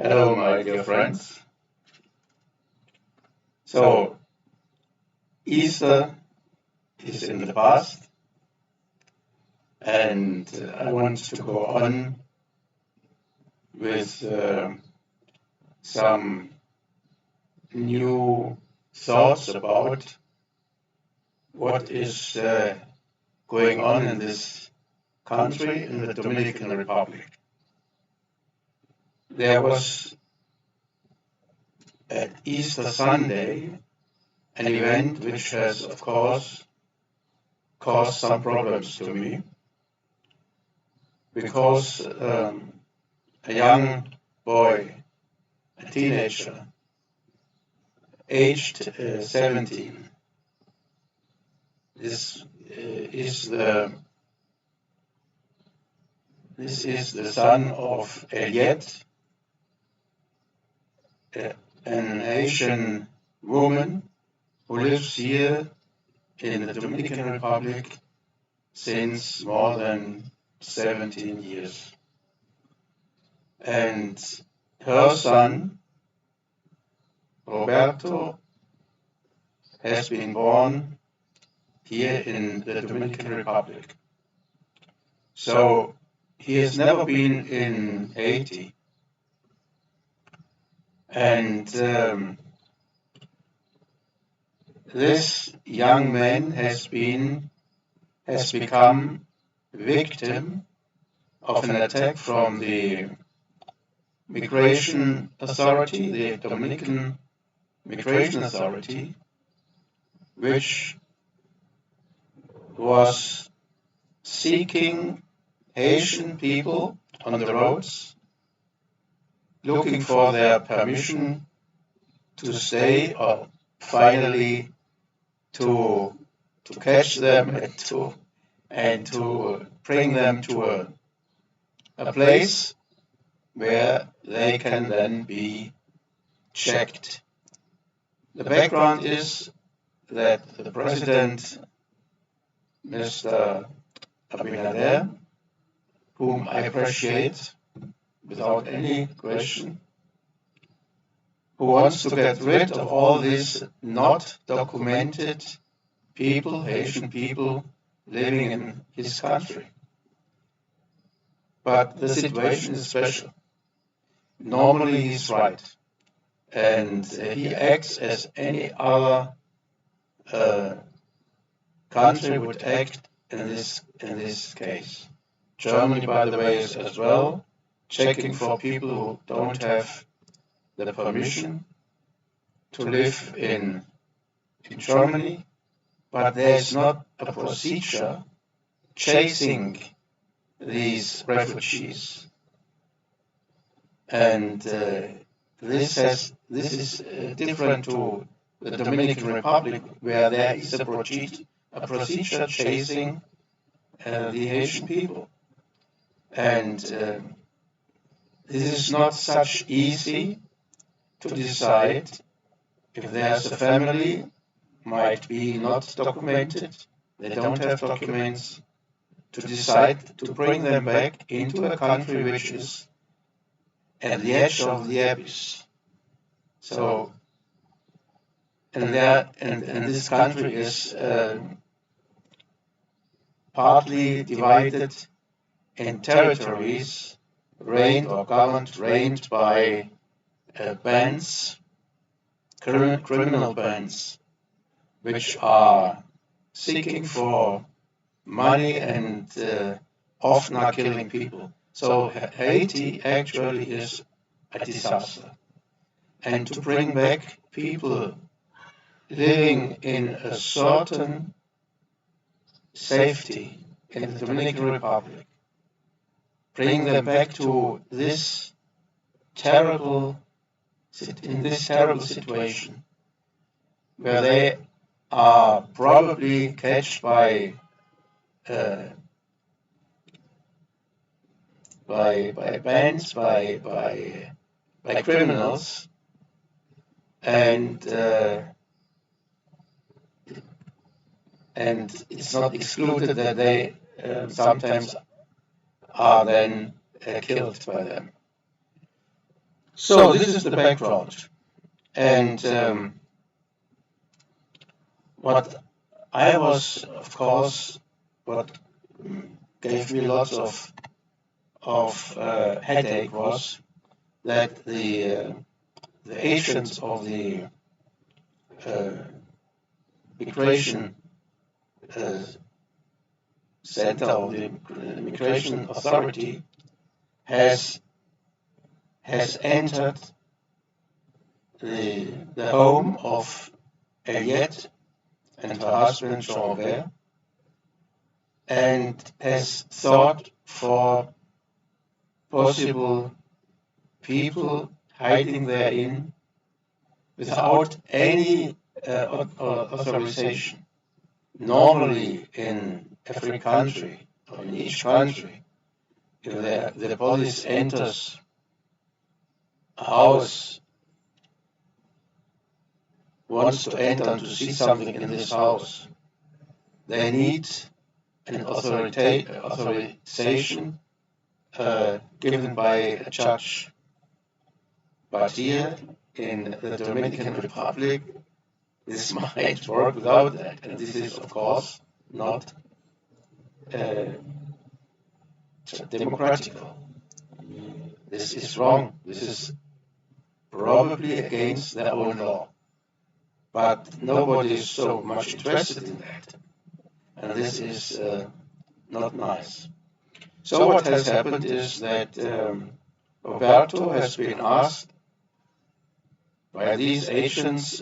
Hello, my dear friends. So, Easter is in the past, and I want to go on with some new thoughts about what is going on in this country, in the Dominican Republic. There was at Easter Sunday an event which has, of course, caused some problems to me, because a young boy, a teenager, aged 17, this is the son of Eliette, an Haitian woman who lives here in the Dominican Republic since more than 17 years. And her son, Roberto, has been born here in the Dominican Republic. So he has never been in Haiti. And this young man has become victim of an attack from the Migration Authority, the Dominican Migration Authority, which was seeking Haitian people on the roads, looking for their permission to stay, or finally to catch them and to bring them to a place where they can then be checked. The background is that the president, Mr. Abinader, whom I appreciate without any question, who wants to get rid of all these not documented people, Haitian people, living in his country. But the situation is special. Normally he's right, and he acts as any other country would act in this case. Germany, by the way, is as well checking for people who don't have the permission to live in Germany, but there is not a procedure chasing these refugees. And this is different to the Dominican Republic, where there is a procedure chasing the Haitian people. And this is not such easy to decide if there's a family, might be not documented, they don't have documents, to decide to bring them back into a country which is at the edge of the abyss. So, and this country is partly divided in territories reigned by bands, criminal bands, which are seeking for money and often are killing people. So Haiti actually is a disaster. And to bring back people living in a certain safety in the Dominican Republic, bring them back to this terrible situation, where they are probably catched by bands, by criminals, and it's not excluded that they sometimes are then killed by them. So this is the background. And what I was, of course, what gave me lots of headache was that the agents of the uh, migration uh, center or the immigration authority has entered the home of Eliette and her husband Jean-Robert and has sought for possible people hiding therein without any authorization. Normally, in every country, or in each country, if the police enters a house, wants to enter and to see something in this house, they need an authorization given by a judge. But here in the Dominican Republic, this might work without that. And this is, of course, not uh, democratical. This is wrong. This is probably against their own law. But nobody is so much interested in that. And this is not nice. So what has happened is that Roberto has been asked by these agents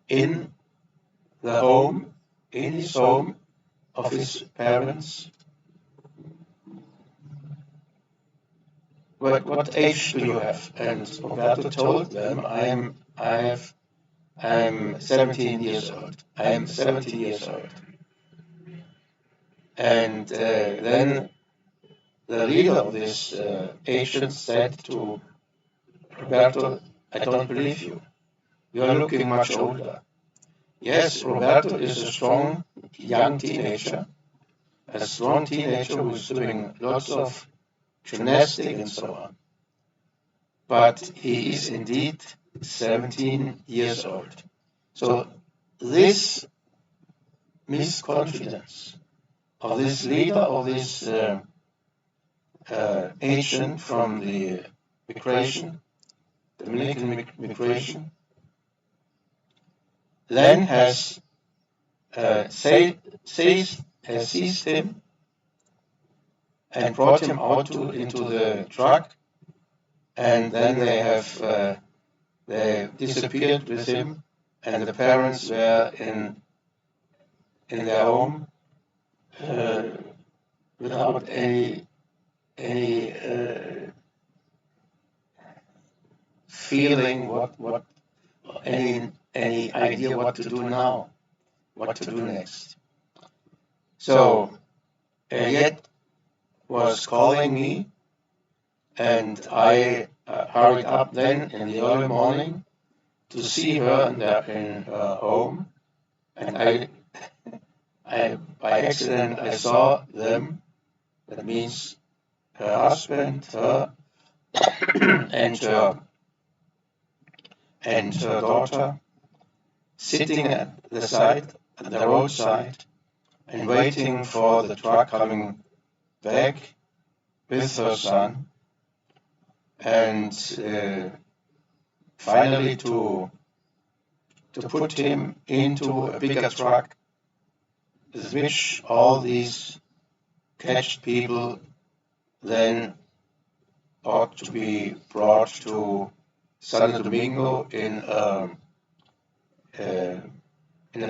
in the home, in his home of his parents, what age do you have? And Roberto told them, I'm 17 years old. I'm 17 years old. And then the leader of this agent said to Roberto, I don't believe you. You are looking much older. Yes, Roberto is a strong young teenager, a strong teenager who is doing lots of gymnastics and so on. But he is indeed 17 years old. So this misconfidence of this leader of this agent from the migration, Dominican migration, then has seized him and brought him out into the truck, and then they disappeared with him, and the parents were in their home without any feeling what any idea what to do now, what to do next. So Eliette was calling me, and I hurried up then in the early morning to see her in her home, and I by accident I saw them. That means her husband, her and her daughter sitting at the roadside, and waiting for the truck coming back with her son, and finally to put him into a bigger truck, with which all these catched people then ought to be brought to Santo Domingo in a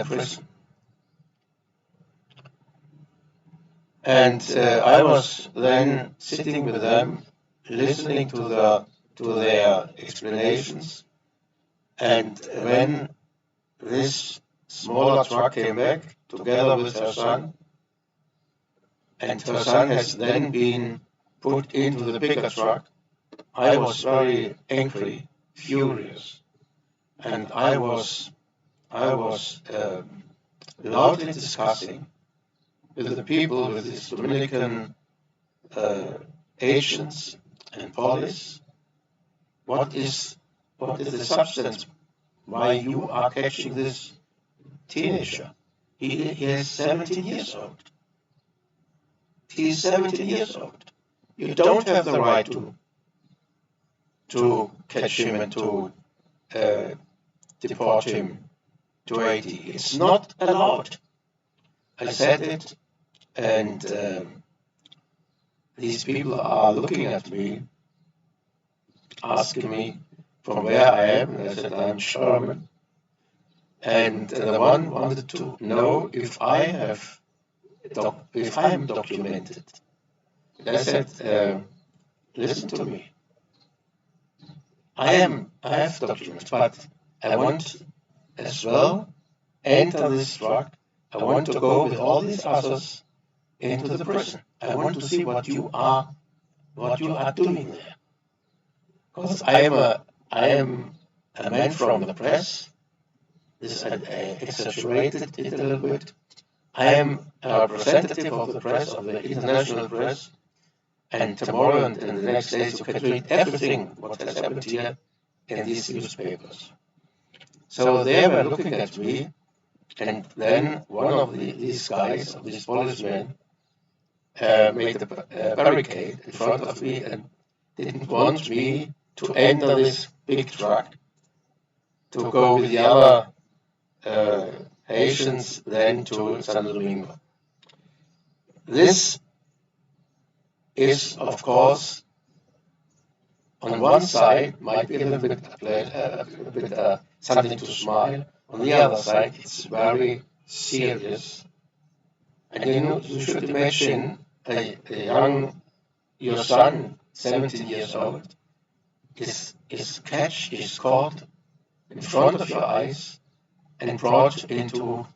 prison. And I was then sitting with them, listening to their explanations. And when this smaller truck came back together with her son, and her son has then been put into the bigger truck, I was very angry, furious, and I was loudly discussing with the people, with these Dominican agents and police, what is the substance why you are catching this teenager? He is 17 years old. He is 17 years old. You don't have the right to catch him and to deport him to Haiti. It's not allowed. I said it, and these people are looking at me, asking me from where I am, and I said I'm German. And the one wanted to know if I am documented. And I said, listen to me. I have documents, but I want as well enter this truck. I want to go with all these others into the prison. I want to see what you are doing there. Because I am a man from the press. This I exaggerated it a little bit. I am a representative of the press, of the international press, and tomorrow and in the next days you can read everything what has happened here in these newspapers. So they were looking at me, and then one of these guys, of these policemen, made a barricade in front of me and didn't want me to enter this big truck to go with the other Haitians then to Santo Domingo. This is, of course, on one side might be a little bit something to smile. On the other side, it's very serious. And you should imagine your son, 17 years old, is caught in front of your eyes and brought into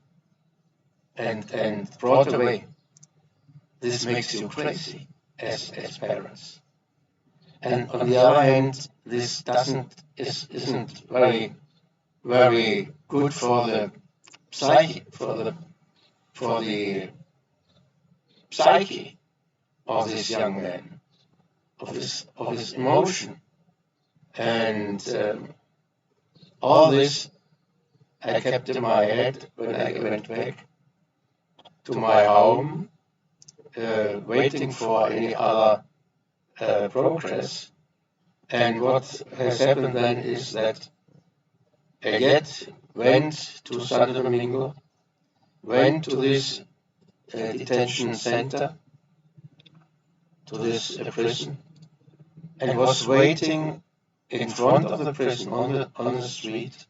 and brought away. This makes you crazy as parents. And on the other hand, this isn't very good for the psyche of this young man, of his emotion, and all this I kept in my head when I went back to my home, waiting for any other progress. And what has happened then is that Ayet went to Santo Domingo, went to this detention center, to this prison, and was waiting in front of the prison on the street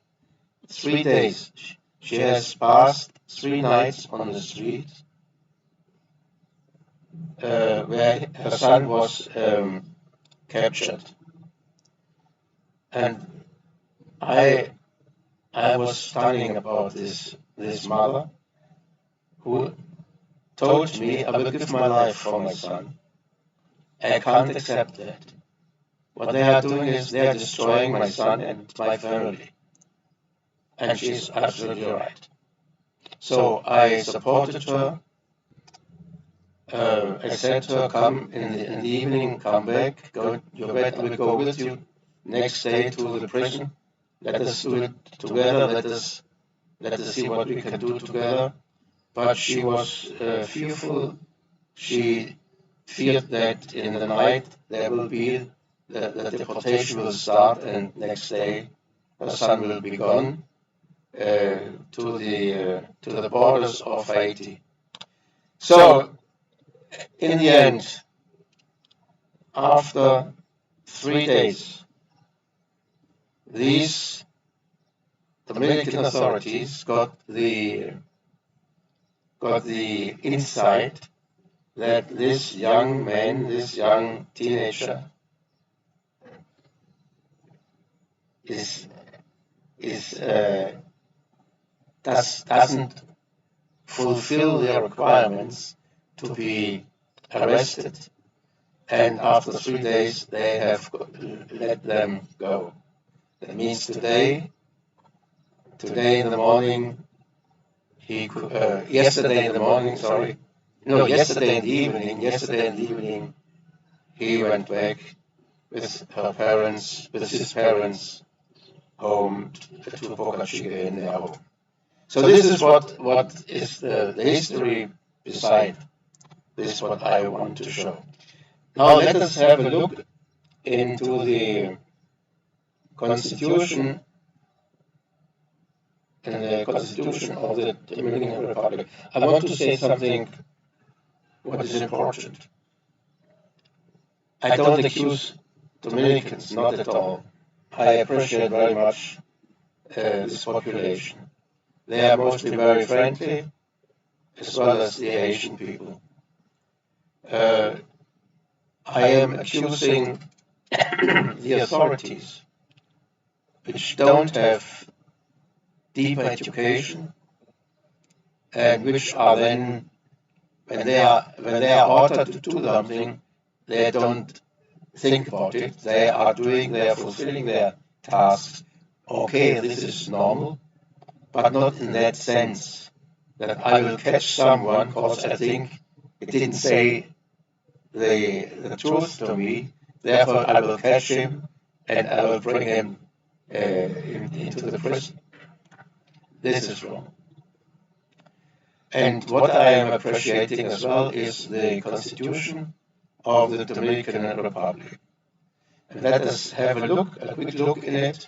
3 days. She has passed 3 nights on the street where her son was captured. And I was studying about this mother who told me, I will give my life for my son. I can't accept that. What they are doing is they are destroying my son and my family. And she's absolutely right. So I supported her. I said to her, come in the evening, come back, your bed will go with you next day to the prison. Let us do it together, let us see what we can do together. But she was fearful. She feared that in the night there will be, the deportation will start, and next day her son will be gone to the borders of Haiti. So, in the end, after 3 days, these Dominican authorities got the insight that this young man, this young teenager, doesn't fulfill their requirements to be arrested, and after 3 days they have let them go. That means today in the morning, yesterday in the evening, he went back with her parents, with his parents, home to Boca Chica in their home. So this is what is the history beside this is what I want to show. Now let us have a look into the Constitution and the Constitution of the Dominican Republic. I want to say something what is important. I don't accuse Dominicans, not at all. I appreciate very much this population. They are mostly very friendly, as well as the Haitian people. I am accusing the authorities, which don't have deep education, and which are then, when they are ordered to do something, they don't think about it. They are fulfilling their tasks. Okay, this is normal, but not in that sense that I will catch someone because I think it didn't say the truth to me. Therefore, I will catch him and I will bring him into the prison. This is wrong. And what I am appreciating as well is the Constitution of the Dominican Republic. And let us have a quick look in it,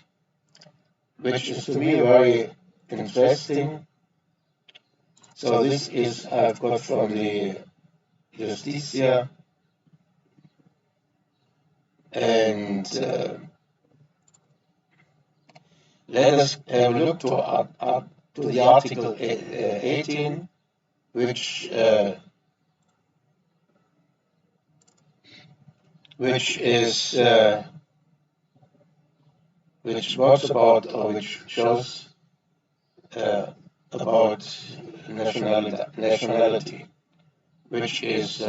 which is to me very interesting. So this is I've got from the Justicia, and let us have a look to the Article 18, which is which talks about or which shows about nationality, which is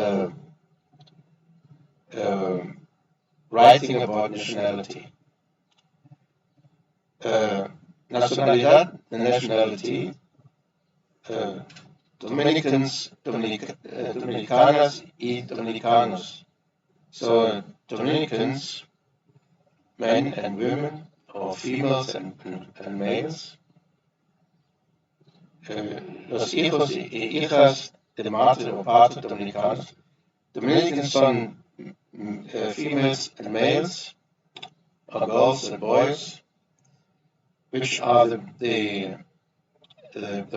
writing about nationality. Nacionalidad, the nationality, Dominicans, Dominicanas y Dominicanos. So Dominicans, men and women, or females and males. Los hijos y hijas de madre o padre dominicanos. Dominicans son females and males, or girls and boys, which are the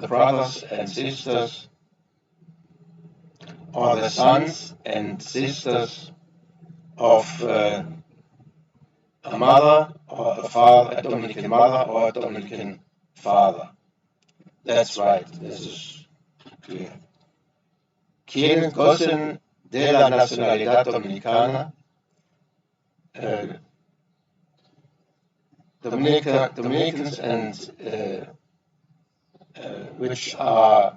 brothers and sisters, or the sons and sisters of a mother or a father, a Dominican mother or a Dominican father. That's right, this is clear. Quienes gocen de la nacionalidad dominicana, Dominicans and which are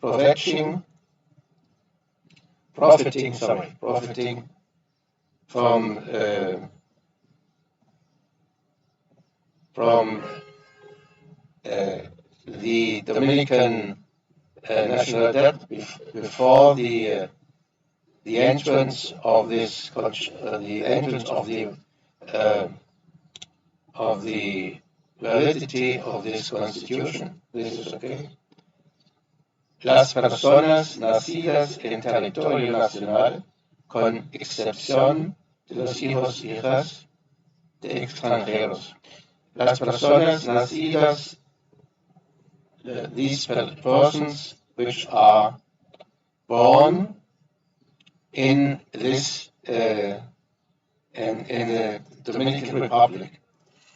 profiting from the Dominican national debt before the entrance of this the entrance of the validity of this constitution. This is okay. Las personas nacidas en territorio nacional, con excepción de los hijos y hijas de extranjeros. Las personas nacidas, these persons which are born in this in the Dominican Republic,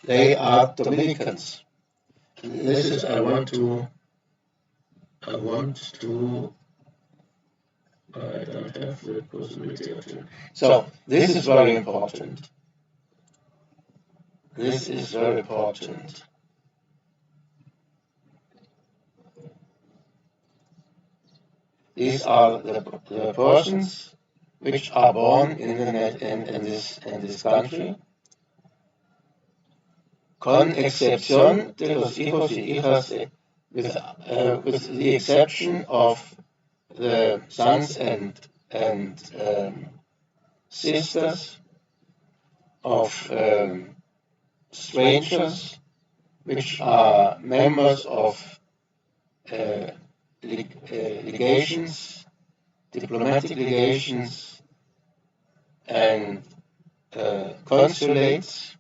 they are Dominicans. This is I don't have the possibility of doing. So this is very important. This is very important. These are the persons which are born in this country, con excepción de los hijos y hijas, with the exception of the sons and and sisters of strangers which are members of uh, legations, diplomatic legations, and consulates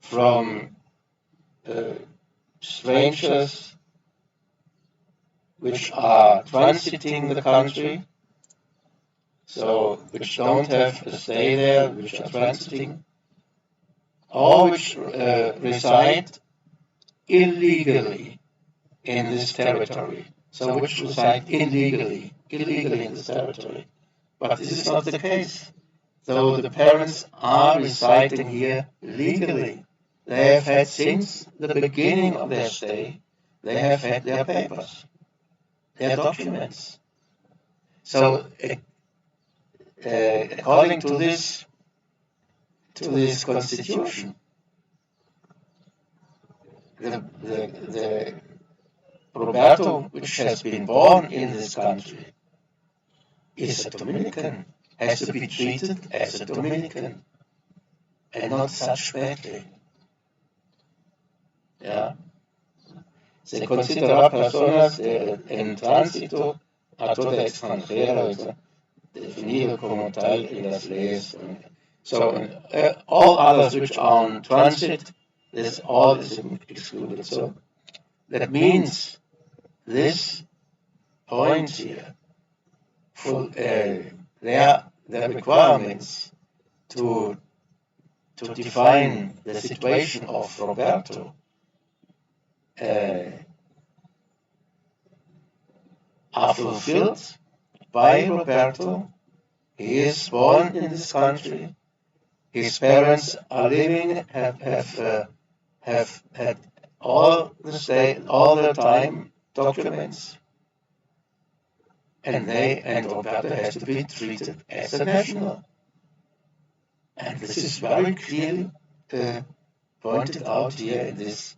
from uh, strangers which are transiting the country, so which don't have a stay there, which are transiting, or which reside illegally in this territory. So which reside illegally in this territory. But this is not the case. So the parents are residing here legally. They have had since the beginning of their stay, they have had their papers, their documents. So according to this constitution, the Roberto, which has been born in this country, is a Dominican, has to be treated as a Dominican, and not such badly. Yeah. Se considera personas en tránsito a toda extranjera, definido como tal en las leyes. So all others which are on transit, this all is excluded. So that means this point here, for the requirements to define the situation of Roberto are fulfilled by Roberto. He is born in this country. His parents are living, have had all the time documents, and Roberto has to be treated as a national. And this is very clearly pointed out here in this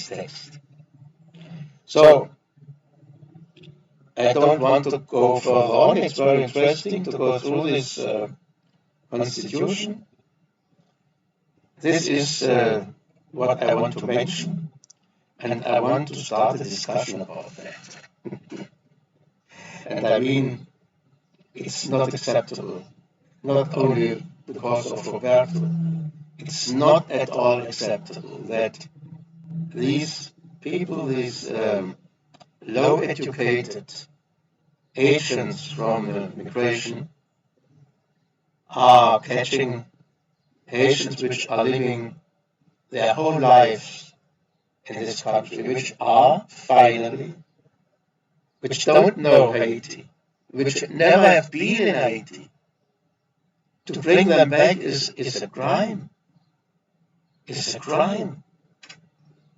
text. So I don't want to go further on. It's very interesting to go through this constitution. This is what I want to mention, and I want to start a discussion about that. And I mean, it's not acceptable, not only because of Roberto. It's not at all acceptable that these people, these low-educated Haitians from migration, are catching Haitians which are living their whole lives in this country, which are finally, which don't know Haiti, which never have been in Haiti. To bring them back is a crime. It's a crime.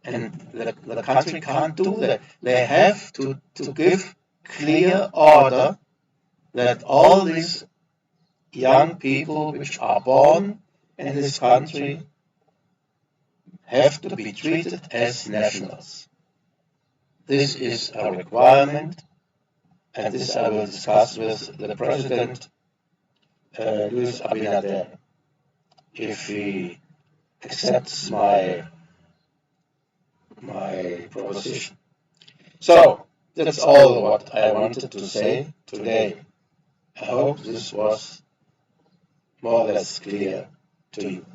And the country can't do that. They have to give clear order that all these young people which are born in this country have to be treated as nationals. This is a requirement, and this I will discuss with the President, Luis Abinader, if he accepts my proposition. So that's all what I wanted to say today. I hope this was more or less clear to you.